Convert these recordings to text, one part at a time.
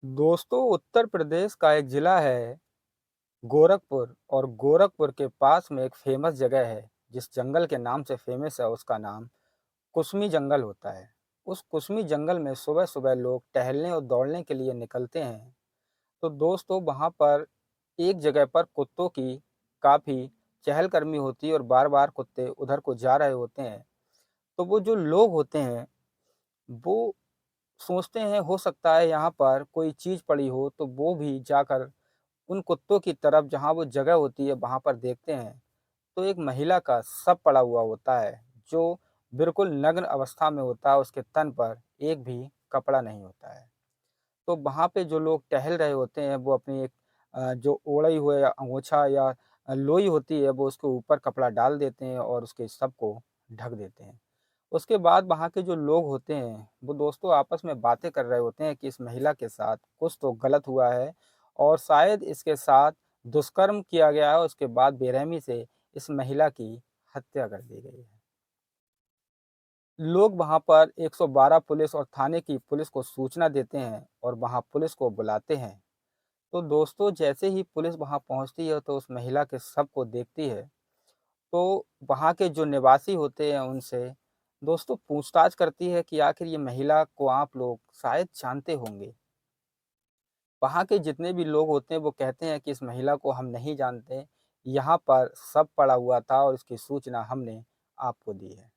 दोस्तों, उत्तर प्रदेश का एक ज़िला है गोरखपुर और गोरखपुर के पास में एक फ़ेमस जगह है, जिस जंगल के नाम से फ़ेमस है उसका नाम कुसमी जंगल होता है। उस कुसमी जंगल में सुबह-सुबह लोग टहलने और दौड़ने के लिए निकलते हैं। तो दोस्तों वहाँ पर एक जगह पर कुत्तों की काफ़ी चहलकदमी होती है और बार-बार कुत्ते उधर को जा रहे होते हैं। तो वो जो लोग होते हैं, वो सोचते हैं हो सकता है यहाँ पर कोई चीज़ पड़ी हो, तो वो भी जाकर उन कुत्तों की तरफ जहाँ वो जगह होती है वहाँ पर देखते हैं, तो एक महिला का शव पड़ा हुआ होता है, जो बिल्कुल नग्न अवस्था में होता है, उसके तन पर एक भी कपड़ा नहीं होता है। तो वहाँ पे जो लोग टहल रहे होते हैं वो अपनी एक जो ओढ़े हुए अंगोछा या लोई होती है वो उसके ऊपर कपड़ा डाल देते हैं और उसके शव को ढक देते हैं। उसके बाद वहाँ के जो लोग होते हैं, वो दोस्तों आपस में बातें कर रहे होते हैं कि इस महिला के साथ कुछ तो गलत हुआ है और शायद इसके साथ दुष्कर्म किया गया है, उसके बाद बेरहमी से इस महिला की हत्या कर दी गई है। लोग वहाँ पर 112 पुलिस और थाने की पुलिस को सूचना देते हैं और वहाँ पुलिस को बुलाते हैं। तो दोस्तों जैसे ही पुलिस वहाँ पहुँचती है तो उस महिला के शव को देखती है, तो वहाँ के जो निवासी होते हैं उनसे दोस्तों पूछताछ करती है कि आखिर ये महिला को आप लोग शायद जानते होंगे। वहाँ के जितने भी लोग होते हैं वो कहते हैं कि इस महिला को हम नहीं जानते, यहाँ पर शव पड़ा हुआ था और इसकी सूचना हमने आपको दी है।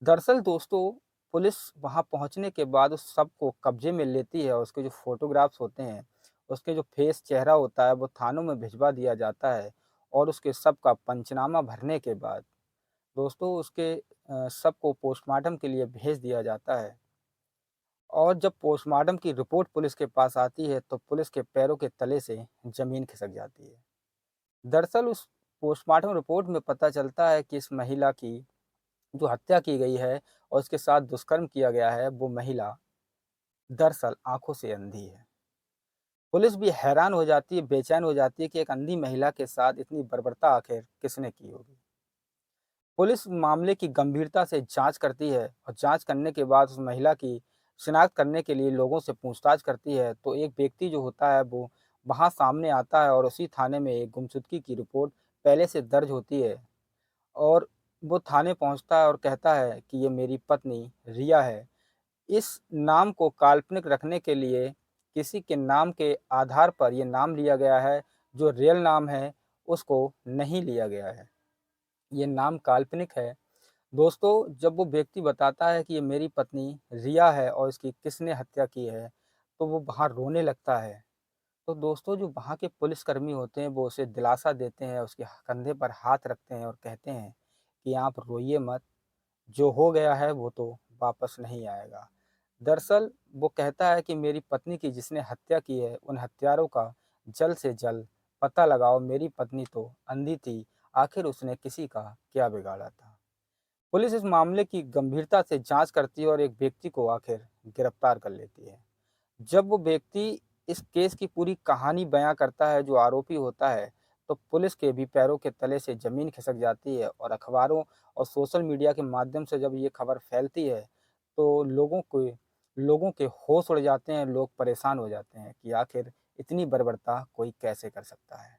दरअसल दोस्तों पुलिस वहाँ पहुँचने के बाद उस शव को कब्जे में लेती है और उसके जो फ़ोटोग्राफ्स होते हैं, उसके जो फेस चेहरा होता है वो थानों में भिजवा दिया जाता है और उसके शव का पंचनामा भरने के बाद दोस्तों उसके शव को पोस्टमार्टम के लिए भेज दिया जाता है और जब पोस्टमार्टम की रिपोर्ट पुलिस के पास आती है तो पुलिस के पैरों के तले से ज़मीन खिसक जाती है। दरअसल उस पोस्टमार्टम रिपोर्ट में पता चलता है कि इस महिला की जो हत्या की गई है और उसके साथ दुष्कर्म किया गया है, वो महिला दरअसल आँखों से अंधी है। पुलिस भी हैरान हो जाती है, बेचैन हो जाती है कि एक अंधी महिला के साथ इतनी बर्बरता आखिर किसने की होगी। पुलिस मामले की गंभीरता से जाँच करती है और जाँच करने के बाद उस महिला की शिनाख्त करने के लिए लोगों से पूछताछ करती है, तो एक व्यक्ति जो होता है वो वहाँ सामने आता है और उसी थाने में एक गुमशुदगी की रिपोर्ट पहले से दर्ज होती है और वो थाने पहुँचता है और कहता है कि ये मेरी पत्नी रिया है। इस नाम को काल्पनिक रखने के लिए किसी के नाम के आधार पर ये नाम लिया गया है, जो रियल नाम है उसको नहीं लिया गया है। ये नाम काल्पनिक है। दोस्तों जब वो व्यक्ति बताता है कि ये मेरी पत्नी रिया है और इसकी किसने हत्या की है, तो वो वहाँ रोने लगता है। तो दोस्तों जो वहाँ के पुलिसकर्मी होते हैं वो उसे दिलासा देते हैं, उसके कंधे पर हाथ रखते हैं और कहते हैं कि आप रोइए मत, जो हो गया है वो तो वापस नहीं आएगा। दरअसल वो कहता है कि मेरी पत्नी की जिसने हत्या की है, उन हत्यारों का जल्द से जल्द पता लगाओ, मेरी पत्नी तो अंधी थी, आखिर उसने किसी का क्या बिगाड़ा था। पुलिस इस मामले की गंभीरता से जांच करती है और एक व्यक्ति को आखिर गिरफ्तार कर लेती है। जब वो व्यक्ति इस केस की पूरी कहानी बयां करता है जो आरोपी होता है, तो पुलिस के भी पैरों के तले से ज़मीन खिसक जाती है और अखबारों और सोशल मीडिया के माध्यम से जब ये खबर फैलती है, तो लोगों के होश उड़ जाते हैं, लोग परेशान हो जाते हैं कि आखिर इतनी बर्बरता कोई कैसे कर सकता है।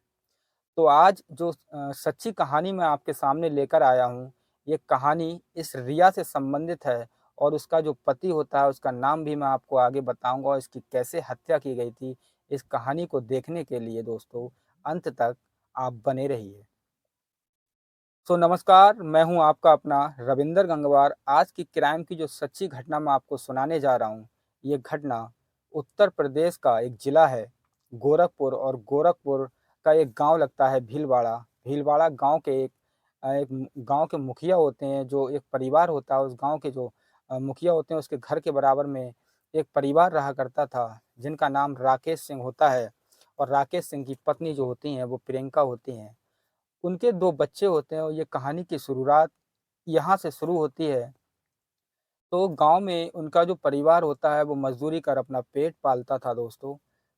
तो आज जो सच्ची कहानी मैं आपके सामने लेकर आया हूँ, ये कहानी इस रिया से संबंधित है और उसका जो पति होता है, उसका नाम भी मैं आपको आगे बताऊँगा और इसकी कैसे हत्या की गई थी। इस कहानी को देखने के लिए दोस्तों अंत तक आप बने रहिए। नमस्कार, मैं हूँ आपका अपना रविंदर गंगवार। आज की क्राइम की जो सच्ची घटना मैं आपको सुनाने जा रहा हूँ, ये घटना उत्तर प्रदेश का एक ज़िला है गोरखपुर और गोरखपुर का एक गाँव लगता है भीलवाड़ा। भीलवाड़ा गाँव के एक गाँव के मुखिया होते हैं, जो एक परिवार होता है, उस गाँव के जो मुखिया होते हैं, उसके घर के बराबर में एक परिवार रहा करता था, जिनका नाम राकेश सिंह होता है और राकेश सिंह की पत्नी जो होती हैं, वो प्रियंका होती हैं। उनके 2 बच्चे होते हैं और ये कहानी की शुरुआत यहाँ से शुरू होती है। तो गाँव में उनका जो परिवार होता है वो मज़दूरी कर अपना पेट पालता था दोस्तों।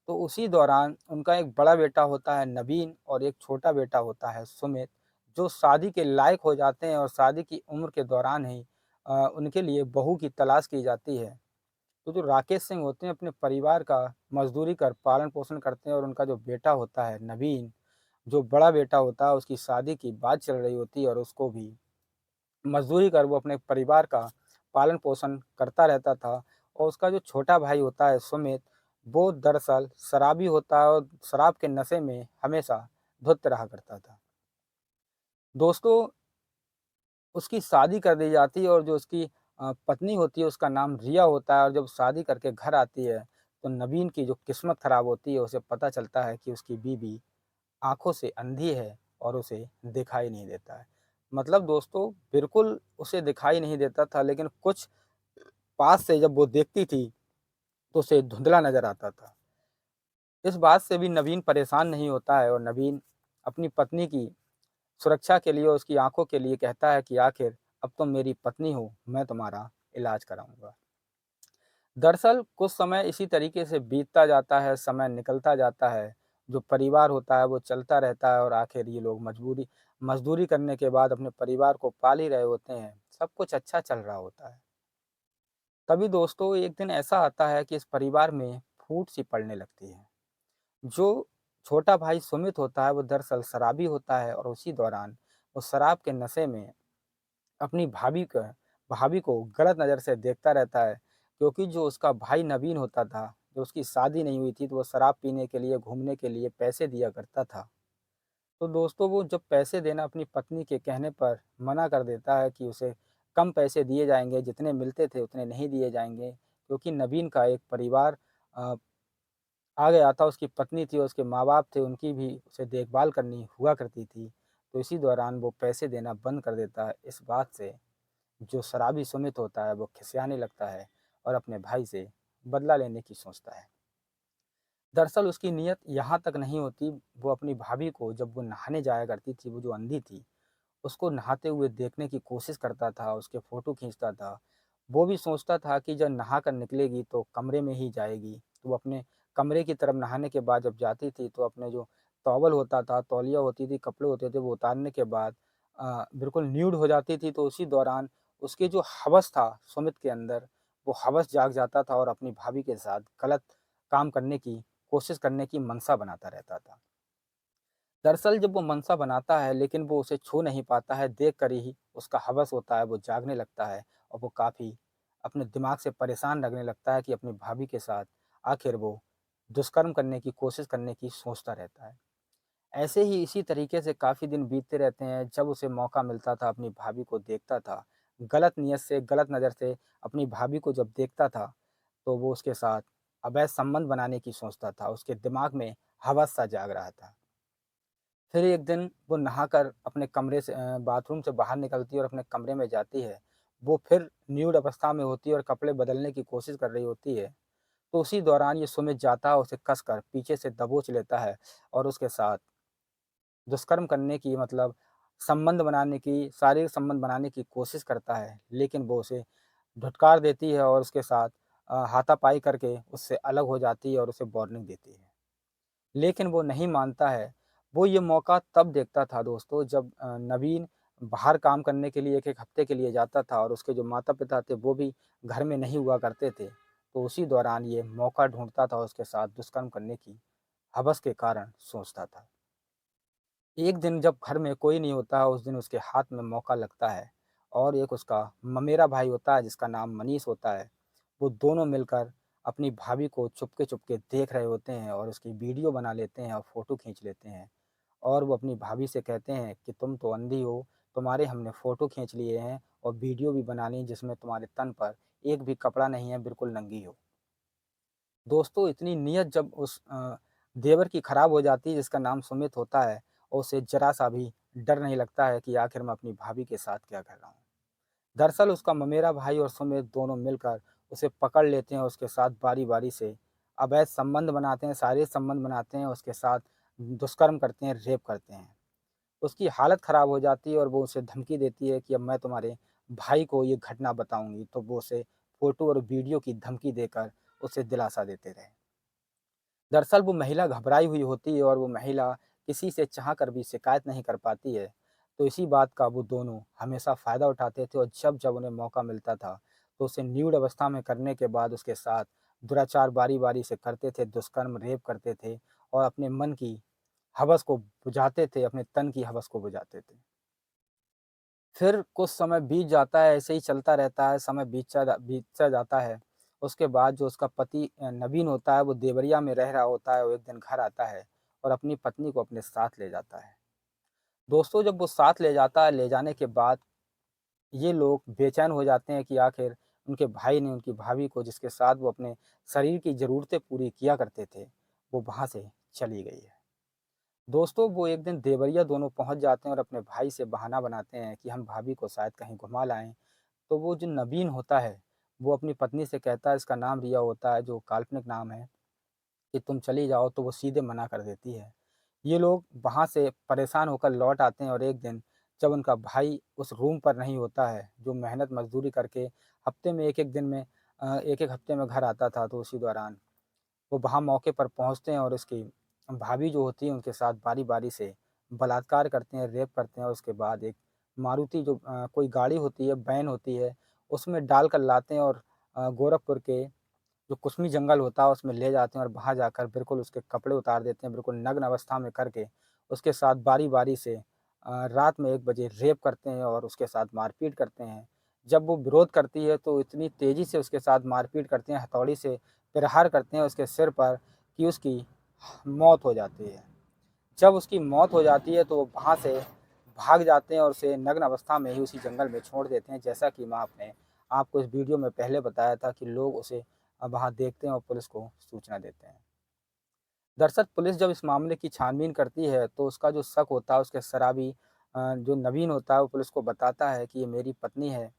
तो उसी दौरान उनका एक बड़ा बेटा होता है नवीन और एक छोटा बेटा होता है सुमित, जो शादी के लायक हो जाते हैं और शादी की उम्र के दौरान ही उनके लिए बहू की तलाश की जाती है। तो जो राकेश सिंह होते हैं अपने परिवार का मज़दूरी कर पालन-पोषण करते हैं और उनका जो बेटा होता है नवीन, जो बड़ा बेटा होता है उसकी शादी की बात चल रही होती है और उसको भी मज़दूरी कर वो अपने परिवार का पालन-पोषण करता रहता था और उसका जो छोटा भाई होता है सुमित, वो दरअसल शराबी होता है और शराब के नशे में हमेशा धुत रहा करता था। दोस्तों, उसकी शादी कर दी जाती है और जो उसकी पत्नी होती है उसका नाम रिया होता है और जब शादी करके घर आती है, तो नवीन की जो किस्मत खराब होती है उसे पता चलता है कि उसकी बीवी आँखों से अंधी है और उसे दिखाई नहीं देता है। मतलब दोस्तों बिल्कुल उसे दिखाई नहीं देता था लेकिन कुछ पास से जब वो देखती थी, तो उसे धुंधला नज़र आता था। इस बात से भी नवीन परेशान नहीं होता है और नवीन अपनी पत्नी की सुरक्षा के लिए और उसकी आँखों के लिए कहता है कि आखिर अब तुम मेरी पत्नी हो, मैं तुम्हारा इलाज कराऊँगा। दरअसल कुछ समय इसी तरीके से बीतता जाता है, समय निकलता जाता है, जो परिवार होता है वो चलता रहता है और आखिर ये लोग मज़दूरी करने के बाद अपने परिवार को पाल ही रहे होते हैं, सब कुछ अच्छा चल रहा होता है। तभी दोस्तों एक दिन ऐसा आता है कि इस परिवार में फूट-सी पड़ने लगती है। जो छोटा भाई सुमित होता है वो दरअसल शराबी होता है और उसी दौरान वो शराब के नशे में अपनी भाभी को गलत नज़र से देखता रहता है क्योंकि जो उसका भाई नवीन होता था, जो उसकी शादी नहीं हुई थी तो वो शराब पीने के लिए, घूमने के लिए पैसे दिया करता था। तो दोस्तों वो जब पैसे देना अपनी पत्नी के कहने पर मना कर देता है कि उसे कम पैसे दिए जाएँगे, जितने मिलते थे उतने नहीं दिए जाएँगे क्योंकि नवीन का एक परिवार अ, आ गया था, उसकी पत्नी थी और उसके माँ-बाप थे, उनकी भी उसे देखभाल करनी हुआ करती थी। तो इसी दौरान वो पैसे देना बंद कर देता है। इस बात से जो शराबी सुमित होता है वो खिसियाने लगता है और अपने भाई से बदला लेने की सोचता है। दरअसल उसकी नीयत यहाँ तक नहीं होती, वो अपनी भाभी को जब वो नहाने जाया करती थी, वो जो अंधी थी, उसको नहाते हुए देखने की कोशिश करता था, उसके फ़ोटो खींचता था। वो भी सोचता था कि जब नहा कर निकलेगी तो कमरे में ही जाएगी, तो वो अपने कमरे की तरफ नहाने के बाद जब जाती थी तो अपने जो टॉवल होता था, तौलिया होती थी, कपड़े होते थे, वो उतारने के बाद बिल्कुल न्यूड हो जाती थी, तो उसी दौरान उसके जो हवस था सुमित के अंदर, वो हवस जाग जाता था और अपनी भाभी के साथ गलत काम करने की कोशिश करने की मनसा बनाता रहता था। दरअसल जब वो मनसा बनाता है लेकिन वो उसे छू नहीं पाता है, देख कर ही उसका हवस होता है, वो जागने लगता है और वो काफ़ी अपने दिमाग से परेशान लगने लगता है कि अपनी भाभी के साथ आखिर वो दुष्कर्म करने की कोशिश करने की सोचता रहता है। ऐसे ही इसी तरीके से काफ़ी दिन बीतते रहते हैं, जब उसे मौका मिलता था अपनी भाभी को देखता था, गलत नीयत से, गलत नज़र से अपनी भाभी को जब देखता था, तो वो उसके साथ अवैध संबंध बनाने की सोचता था, उसके दिमाग में हवस सा जाग रहा था। फिर एक दिन वो नहाकर अपने कमरे से बाथरूम से बाहर निकलती है और अपने कमरे में जाती है। वो फिर न्यूड अवस्था में होती है और कपड़े बदलने की कोशिश कर रही होती है। तो उसी दौरान ये सुमित जाता है, उसे कसकर पीछे से दबोच लेता है और उसके साथ दुष्कर्म करने की मतलब संबंध बनाने की शारीरिक संबंध बनाने की कोशिश करता है, लेकिन वो उसे धुतकार देती है और उसके साथ हाथापाई करके उससे अलग हो जाती है और उसे वार्निंग देती है। लेकिन वो नहीं मानता है। वो ये मौका तब देखता था दोस्तों जब नवीन बाहर काम करने के लिए 1-1 हफ्ते के लिए जाता था और उसके जो माता-पिता थे वो भी घर में नहीं हुआ करते थे। तो उसी दौरान ये मौका ढूँढता था उसके साथ दुष्कर्म करने की हवस के कारण सोचता था। एक दिन जब घर में कोई नहीं होता है, उस दिन उसके हाथ में मौका लगता है और एक उसका ममेरा भाई होता है जिसका नाम मनीष होता है। वो दोनों मिलकर अपनी भाभी को चुपके-चुपके देख रहे होते हैं और उसकी वीडियो बना लेते हैं और फ़ोटो खींच लेते हैं। और वो अपनी भाभी से कहते हैं कि तुम तो अंधी हो, तुम्हारे हमने फ़ोटो खींच लिए हैं और वीडियो भी बना ली जिसमें तुम्हारे तन पर एक भी कपड़ा नहीं है, बिल्कुल नंगी हो। दोस्तों इतनी नीयत जब उस देवर की खराब हो जाती है जिसका नाम सुमित होता है और उसे ज़रा-सा भी डर नहीं लगता है कि आखिर मैं अपनी भाभी के साथ क्या कर रहा हूँ। दरअसल उसका ममेरा भाई और सुमित दोनों मिलकर उसे पकड़ लेते हैं, उसके साथ बारी-बारी से अवैध संबंध बनाते हैं, शारीरिक संबंध बनाते हैं, उसके साथ दुष्कर्म करते हैं, रेप करते हैं। उसकी हालत ख़राब हो जाती है और वो उसे धमकी देती है कि अब मैं तुम्हारे भाई को ये घटना बताऊँगी, तो वो उसे फ़ोटो और वीडियो की धमकी देकर उसे दिलासा देते रहे। दरअसल वो महिला घबराई हुई होती है और वो महिला किसी से चाह कर भी शिकायत नहीं कर पाती है। तो इसी बात का वो दोनों हमेशा फ़ायदा उठाते थे और जब-जब उन्हें मौका मिलता था, तो उसे न्यूड अवस्था में करने के बाद उसके साथ दुराचार बारी-बारी से करते थे, दुष्कर्म, रेप करते थे और अपने मन की हवस को बुझाते थे, अपने तन की हवस को बुझाते थे। फिर कुछ समय बीत जाता है, ऐसे ही चलता रहता है, समय बीतता जाता है। उसके बाद जो उसका पति नवीन होता है, वो देवरिया में रह रहा होता है, वो एक दिन घर आता है और अपनी पत्नी को अपने साथ ले जाता है। दोस्तों, जब वो साथ ले जाता है, ले जाने के बाद ये लोग बेचैन हो जाते हैं कि आखिर उनके भाई ने उनकी भाभी को, जिसके साथ वो अपने शरीर की ज़रूरतें पूरी किया करते थे, वो वहाँ से चली गई है। दोस्तों, वो एक दिन देवरिया दोनों पहुँच जाते हैं और अपने भाई से बहाना बनाते हैं कि हम भाभी को शायद कहीं घुमा लाएँ। तो वो जो नवीन होता है, वो अपनी पत्नी से कहता है, इसका नाम रिया होता है, जो काल्पनिक नाम है, कि तुम चली जाओ, तो वो सीधे मना कर देती है। ये लोग वहाँ से परेशान होकर लौट आते हैं और एक दिन जब उनका भाई उस रूम पर नहीं होता है, जो मेहनत मज़दूरी करके हफ़्ते में 1-1 दिन में 1-1 हफ़्ते में घर आता था, तो उसी दौरान वो वहाँ मौके पर पहुँचते हैं और उसकी भाभी जो होती है उनके साथ बारी-बारी से बलात्कार करते हैं, रेप करते हैं और उसके बाद एक मारुति जो कोई गाड़ी होती है, वैन होती है, उसमें डाल कर लाते हैं और गोरखपुर के जो कुसमी जंगल होता है उसमें ले जाते हैं और वहाँ जाकर बिल्कुल उसके कपड़े उतार देते हैं, बिल्कुल नग्न अवस्था में करके उसके साथ बारी-बारी से रात में 1 बजे रेप करते हैं और उसके साथ मारपीट करते हैं। जब वो विरोध करती है तो इतनी तेज़ी से उसके साथ मारपीट करते हैं, हथौड़ी से प्रहार करते हैं उसके सिर पर कि उसकी मौत हो जाती है। जब उसकी मौत हो जाती है तो वो वहाँ से भाग जाते हैं और उसे नग्न अवस्था में ही उसी जंगल में छोड़ देते हैं, जैसा कि मैं आपने आपको इस वीडियो में पहले बताया था कि लोग उसे वहाँ देखते हैं और पुलिस को सूचना देते हैं। दरअसल पुलिस जब इस मामले की छानबीन करती है तो उसका जो शक होता है उसके शराबी जो नवीन होता है वो पुलिस को बताता है कि ये मेरी पत्नी है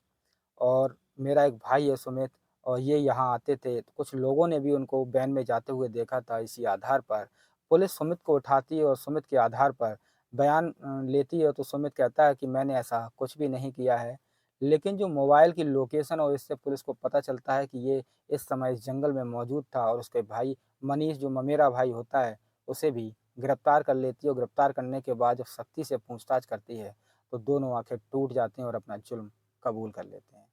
और मेरा एक भाई है सुमित और ये यहाँ आते थे। तो कुछ लोगों ने भी उनको वैन में जाते हुए देखा था। इसी आधार पर पुलिस सुमित को उठाती है और सुमित के आधार पर बयान लेती है तो सुमित कहता है कि मैंने ऐसा कुछ भी नहीं किया है। लेकिन जो मोबाइल की लोकेशन और इससे पुलिस को पता चलता है कि ये इस समय इस जंगल में मौजूद था और उसके भाई मनीष जो ममेरा भाई होता है, उसे भी गिरफ्तार कर लेती है और गिरफ्तार करने के बाद जब सख्ती से पूछताछ करती है, तो दोनों आखिर टूट जाते हैं और अपना जुल्म कबूल कर लेते हैं।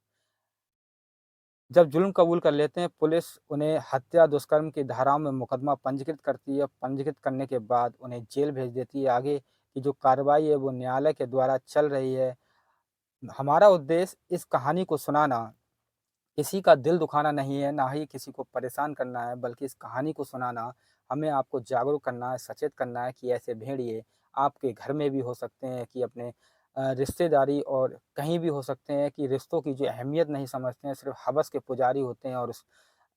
जब जुल्म कबूल कर लेते हैं, पुलिस उन्हें हत्या, दुष्कर्म की धाराओं में मुकदमा पंजीकृत करती है। पंजीकृत करने के बाद उन्हें जेल भेज देती है। आगे की जो कार्रवाई है, वो न्यायालय के द्वारा चल रही है। हमारा उद्देश्य इस कहानी को सुनाना, किसी का दिल दुखाना नहीं है, ना ही किसी को परेशान करना है, बल्कि इस कहानी को सुनाना, हमें आपको जागरूक करना है, सचेत करना है कि ऐसे भेड़िए आपके घर में भी हो सकते हैं कि अपने रिश्तेदारी और कहीं भी हो सकते हैं कि रिश्तों की जो अहमियत नहीं समझते हैं, सिर्फ़ हवस के पुजारी होते हैं और उस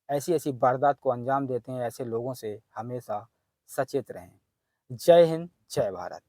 ऐसी-ऐसी वारदात को अंजाम देते हैं। ऐसे लोगों से हमेशा सचेत रहें। जय हिंद, जय भारत।